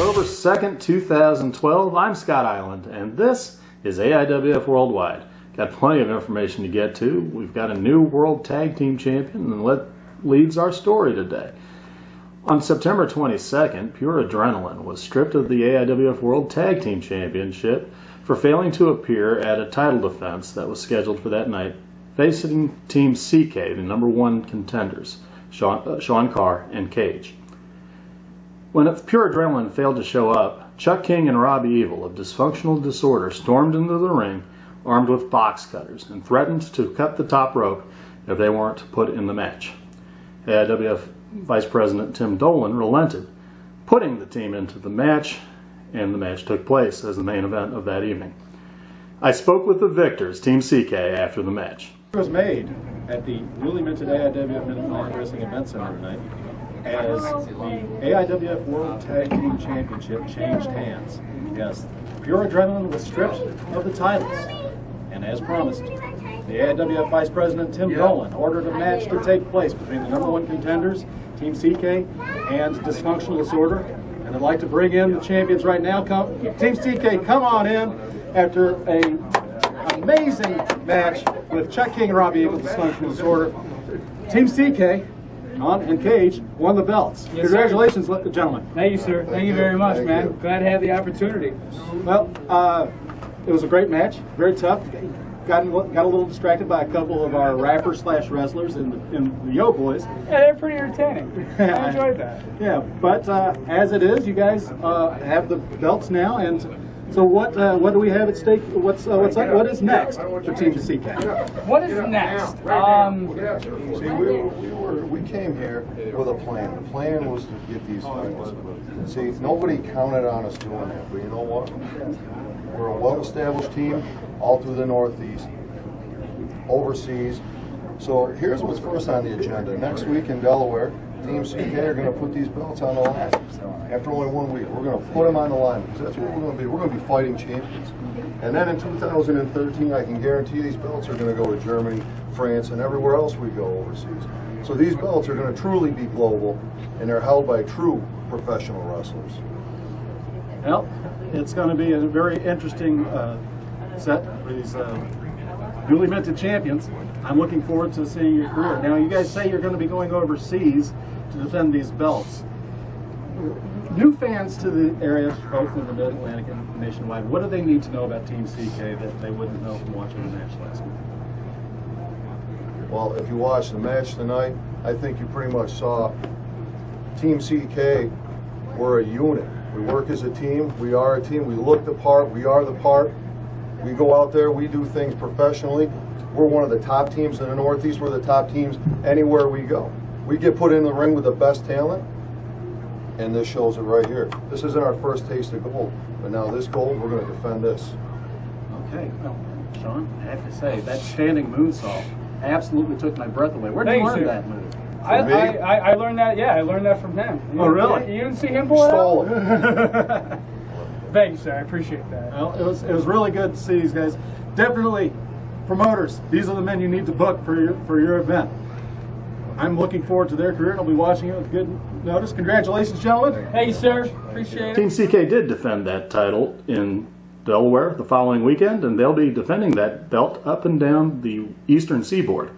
October 2nd, 2012. I'm Scott Eiland, and this is AIWF Worldwide. Got plenty of information to get to. We've got a new World Tag Team Champion, and that leads our story today. On September 22nd, Pure Adrenaline was stripped of the AIWF World Tag Team Championship for failing to appear at a title defense that was scheduled for that night, facing Team CK, the #1 contenders, Sean Carr and Cage. When Pure Adrenaline failed to show up, Chuck King and Robbie Evil of Dysfunctional Disorder stormed into the ring armed with box cutters and threatened to cut the top rope if they weren't put in the match. AIWF Vice President Tim Dolan relented, putting the team into the match, and the match took place as the main event of that evening. I spoke with the victors, Team CK, after the match. It was made at the newly minted AIWF Minute Wrestling Event Center tonight as the AIWF World Tag Team Championship changed hands. Yes, Pure Adrenaline was stripped of the titles, and as promised, the AIWF Vice President Tim Dolan ordered a match to take place between the #1 contenders, Team CK, and Dysfunctional Disorder. And I'd like to bring in the champions right now. Team CK, come on in after an amazing match with Chuck King and Robbie Evil, Dysfunctional Disorder. Team CK, Sean and Cage, won the belts. Yes, congratulations, gentlemen. Thank you, sir. Thank you very much, man. Glad to have the opportunity. Well, it was a great match, very tough. Got a little distracted by a couple of our rappers/wrestlers in the Yo Boys. Yeah, they're pretty entertaining. I enjoyed that. Yeah, but as it is, you guys have the belts now, and so what do we have at stake? What is next for Team CK? What is next? See, we came here with a plan. The plan was to get these fights. See, nobody counted on us doing that, but you know what? We're a well-established team all through the Northeast, overseas. So here's what's first on the agenda. Next week in Delaware, Team CK are going to put these belts on the line. After only 1 week, we're going to put them on the line because that's what we're going to be. We're going to be fighting champions. And then in 2013, I can guarantee these belts are going to go to Germany, France, and everywhere else we go overseas. So these belts are going to truly be global, and they're held by true professional wrestlers. Well, it's going to be a very interesting set for these newly minted champions. I'm looking forward to seeing your career. Now, you guys say you're going to be going overseas to defend these belts. New fans to the area, both in the Mid-Atlantic and nationwide, what do they need to know about Team CK that they wouldn't know from watching the match last week? Well, if you watched the match tonight, I think you pretty much saw Team CK, we're a unit. We work as a team, we are a team, we look the part, we are the part. We go out there, we do things professionally. We're one of the top teams in the Northeast, we're the top teams anywhere we go. We get put in the ring with the best talent, and this shows it right here. This isn't our first taste of gold, but now this gold, we're going to defend this. Okay, well, Sean, I have to say, that standing moonsault absolutely took my breath away. Where did you learn that move? I learned that, yeah, I learned that from him. Oh, really? You didn't see him pull it Stole out? it. Thank you, sir. I appreciate that. Well, it was really good to see these guys. Definitely, promoters, these are the men you need to book for your event. I'm looking forward to their career, and I'll be watching it with good notice. Congratulations, gentlemen. Thank you, sir. Appreciate it. Team CK did defend that title in Delaware the following weekend, and they'll be defending that belt up and down the Eastern Seaboard.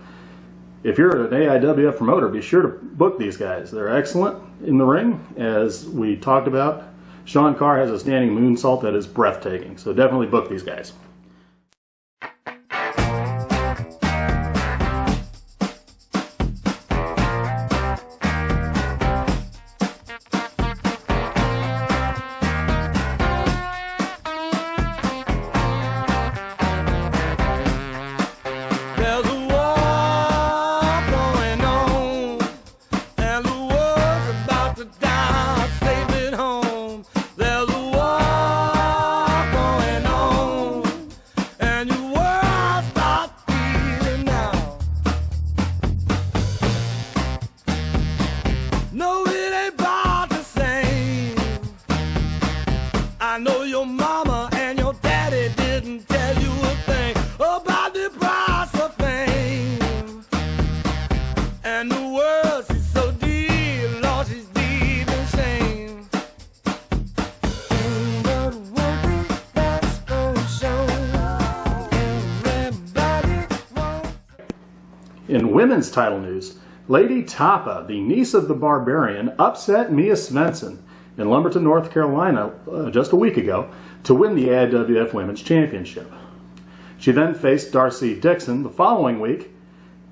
If you're an AIWF promoter, be sure to book these guys. They're excellent in the ring. As we talked about, Sean Carr has a standing moonsault that is breathtaking, so definitely book these guys. I know your mama and your daddy didn't tell you a thing about the price of fame. And the world, she's so deep, Lord, she's deep in shame. In women's title news, Lady Tapa, the niece of the Barbarian, upset Mia Svensson in Lumberton, North Carolina just a week ago to win the AIWF Women's Championship. She then faced Darcy Dixon the following week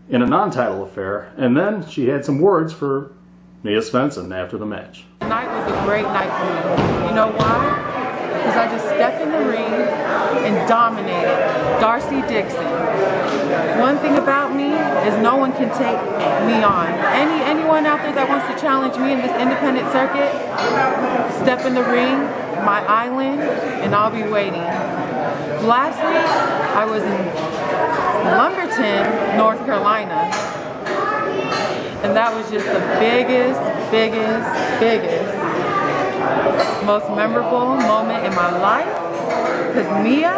in a non-title affair, and then she had some words for Mia Svensson after the match. Tonight was a great night for me. You know why? Because I just stepped in the ring and dominated Darcy Dixon. One thing about me is no one can take me on. Anyone out there that wants to challenge me in this independent circuit, step in the ring, my island, and I'll be waiting. Last week, I was in Lumberton, North Carolina, and that was just the biggest, most memorable moment in my life. Because Mia,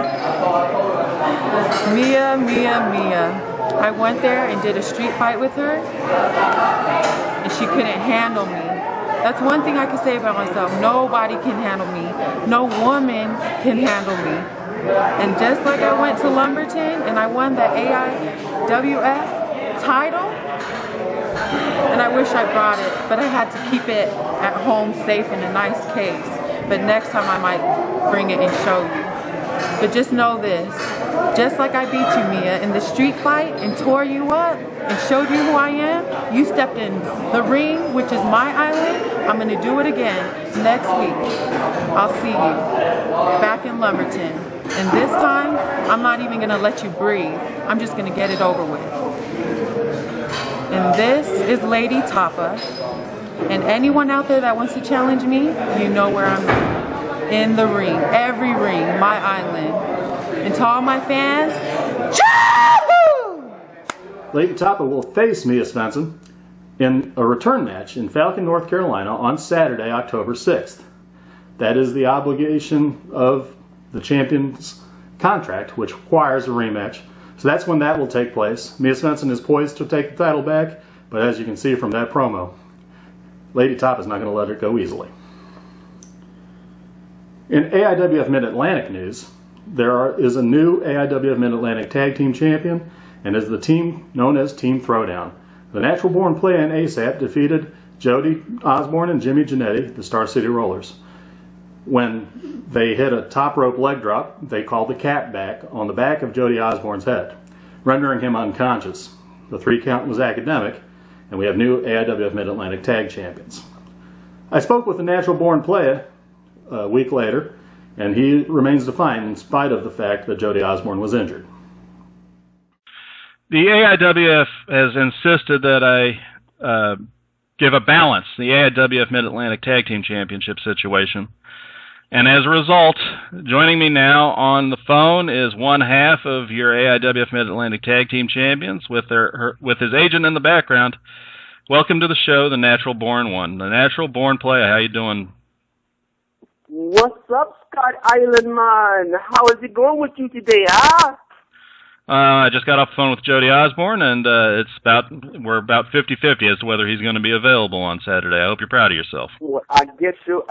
I went there and did a street fight with her, and she couldn't handle me. That's one thing I can say about myself. Nobody can handle me. No woman can handle me. And just like I went to Lumberton and I won the AIWF title, and I wish I brought it, but I had to keep it at home safe in a nice case. But next time I might bring it and show you. But just know this, just like I beat you, Mia, in the street fight and tore you up and showed you who I am, you stepped in the ring, which is my island. I'm going to do it again next week. I'll see you back in Lumberton. And this time, I'm not even going to let you breathe. I'm just going to get it over with. And this is Lady Tapa. And anyone out there that wants to challenge me, you know where I'm at. In the ring, every ring, my island. And to all my fans, choo! Lady Tapa will face Mia Svensson in a return match in Falcon, North Carolina on Saturday, October 6th. That is the obligation of the champion's contract, which requires a rematch. So that's when that will take place. Mia Svensson is poised to take the title back, but as you can see from that promo, Lady Tapa is not going to let it go easily. In AIWF Mid-Atlantic news, there is a new AIWF Mid-Atlantic Tag Team Champion, and is the team known as Team Throwdown. The Natural Born Play and ASAP defeated Jody Osborne and Jimmy Janetti, the Star City Rollers. When they hit a top rope leg drop, they called the cat back on the back of Jody Osborne's head, rendering him unconscious. The 3 count was academic, and we have new AIWF Mid-Atlantic Tag Champions. I spoke with the Natural Born Player a week later, and he remains defiant in spite of the fact that Jody Osborne was injured. The AIWF has insisted that I give a balance, the AIWF Mid-Atlantic Tag Team Championship situation. And as a result, joining me now on the phone is one half of your AIWF Mid-Atlantic Tag Team Champions with his agent in the background. Welcome to the show, the Natural Born One, the Natural Born Player. How you doing? What's up, Scott Eiland, man? How is it going with you today, huh? I just got off the phone with Jody Osborne, and we're about 50-50 as to whether he's going to be available on Saturday. I hope you're proud of yourself. Well, I guess you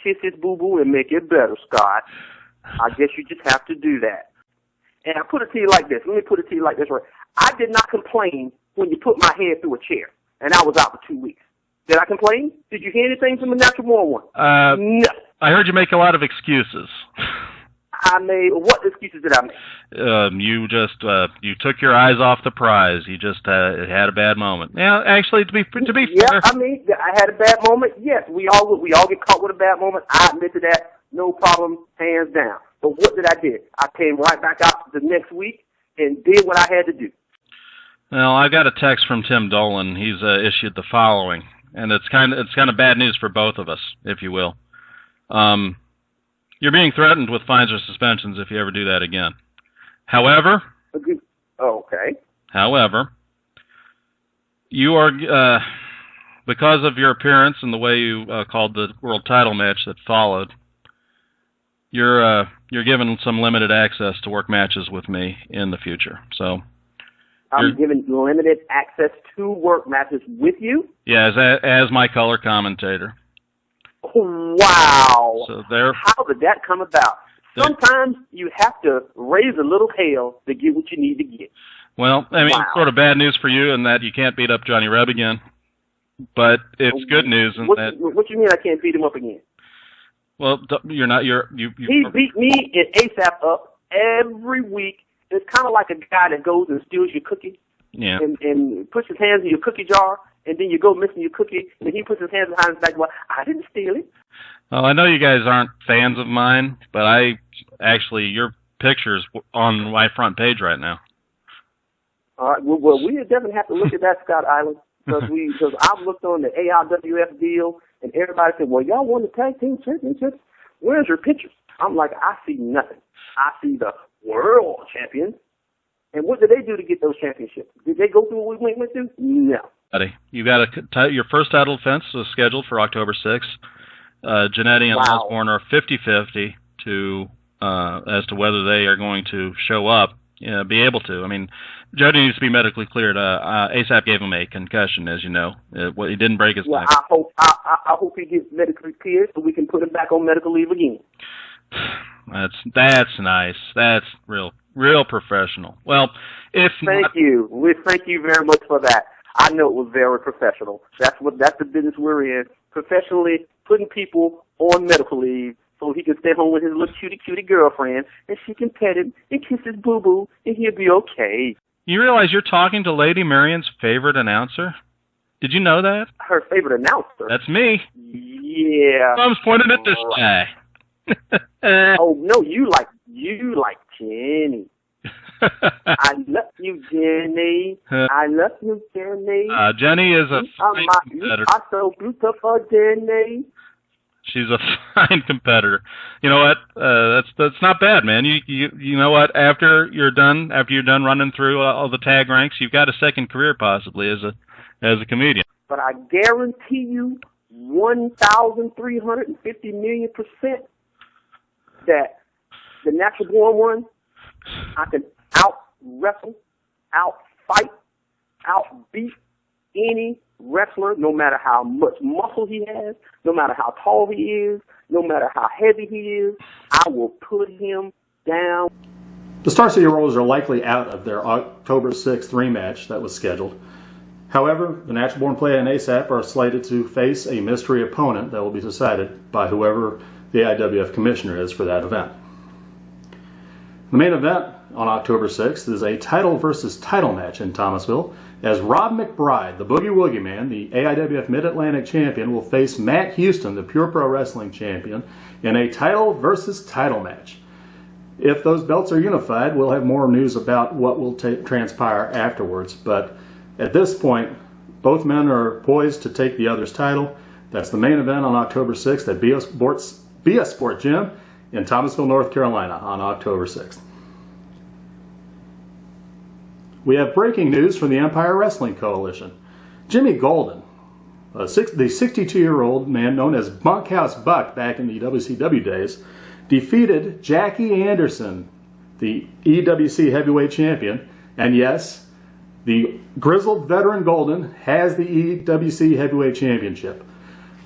kiss his boo-boo and make it better, Scott. I guess you just have to do that. And I put it to you like this. Let me put it to you like this, right? I did not complain when you put my head through a chair, and I was out for 2 weeks. Did I complain? Did you hear anything from the Natural Born One? No. I heard you make a lot of excuses. What excuses did I make? You took your eyes off the prize. You just had a bad moment. Yeah, actually, to be fair. I mean, I had a bad moment. Yes, we all get caught with a bad moment. I admit to that. No problem, hands down. But what did I do? I came right back out the next week and did what I had to do. Well, I got a text from Tim Dolan. He's issued the following, and it's kind of bad news for both of us, if you will. You're being threatened with fines or suspensions if you ever do that again. However, okay. However, you are because of your appearance and the way you called the world title match that followed. You're given some limited access to work matches with me in the future. So I'm given limited access to work matches with you? Yeah, as my color commentator. Wow. So how did that come about? Sometimes you have to raise a little hell to get what you need to get. Well, I mean, Wow. sort of bad news for you in that you can't beat up Johnny Reb again. But it's good news in that. What you mean I can't beat him up again? Well, you're not. You He beat me and ASAP up every week. It's kind of like a guy that goes and steals your cookie Yeah. and puts his hands in your cookie jar, and then you go missing your cookie, and he puts his hands behind his back. Well, I didn't steal it. Well, I know you guys aren't fans of mine, but your picture's on my front page right now. All right. Well, we definitely have to look at that, Scott Eiland, because I've looked on the AIWF deal, and everybody said, well, y'all won the tag team championships. Where's your pictures? I'm like, I see nothing. I see the world champions. And what did they do to get those championships? Did they go through what we went through? No. Buddy, you got your first title defense is scheduled for October 6th. Jannetty and Wow. Osborne are 50-50 as to whether they are going to show up, be able to. I mean, Jody needs to be medically cleared. ASAP gave him a concussion, as you know. He didn't break his Well, neck. I hope he gets medically cleared so we can put him back on medical leave again. That's nice. That's real professional. Well, Thank you. We thank you very much for that. I know it was very professional. That's the business we're in. Professionally putting people on medical leave so he can stay home with his little cutie girlfriend, and she can pet him and kiss his boo-boo, and he'll be okay. You realize you're talking to Lady Marion's favorite announcer? Did you know that? Her favorite announcer? That's me. Yeah. Thumb's pointing at this guy. Oh no, you like Jenny. I love you, Jenny. I love you, Jenny. Jenny is a You fine competitor. are so beautiful, Jenny. She's a fine competitor. You know what? That's not bad, man. You know what? After you're done running through all the tag ranks, you've got a second career possibly as a comedian. But I guarantee you 1,350,000,000% that the natural born one, I can out-wrestle, out-fight, out-beat any wrestler, no matter how much muscle he has, no matter how tall he is, no matter how heavy he is. I will put him down. The Star City Rollers are likely out of their October 6th rematch that was scheduled. However, the Natural Born Player and ASAP are slated to face a mystery opponent that will be decided by whoever the AIWF commissioner is for that event. The main event on October 6th is a title versus title match in Thomasville, as Rob McBride, the Boogie Woogie Man, the AIWF Mid-Atlantic Champion, will face Matt Houston, the Pure Pro Wrestling Champion, in a title versus title match. If those belts are unified, we'll have more news about what will transpire afterwards, but at this point, both men are poised to take the other's title. That's the main event on October 6th at BS Sport Gym in Thomasville, North Carolina on October 6th. We have breaking news from the Empire Wrestling Coalition. Jimmy Golden, the 62-year-old man known as Bunkhouse Buck back in the WCW days, defeated Jackie Anderson, the EWC Heavyweight Champion, and yes, the grizzled veteran Golden has the EWC Heavyweight Championship.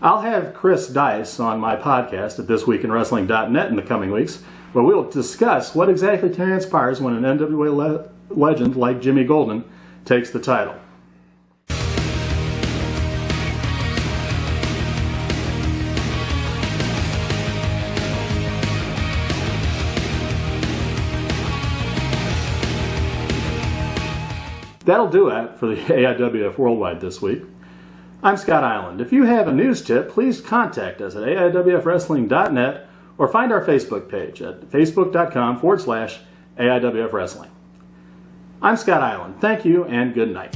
I'll have Chris Dice on my podcast at thisweekinwrestling.net in the coming weeks, where we'll discuss what exactly transpires when an NWA legend like Jimmy Golden takes the title. That'll do it for the AIWF Worldwide this week. I'm Scott Eiland. If you have a news tip, please contact us at AIWFwrestling.net or find our Facebook page at facebook.com/AIWF Wrestling. I'm Scott Eiland. Thank you and good night.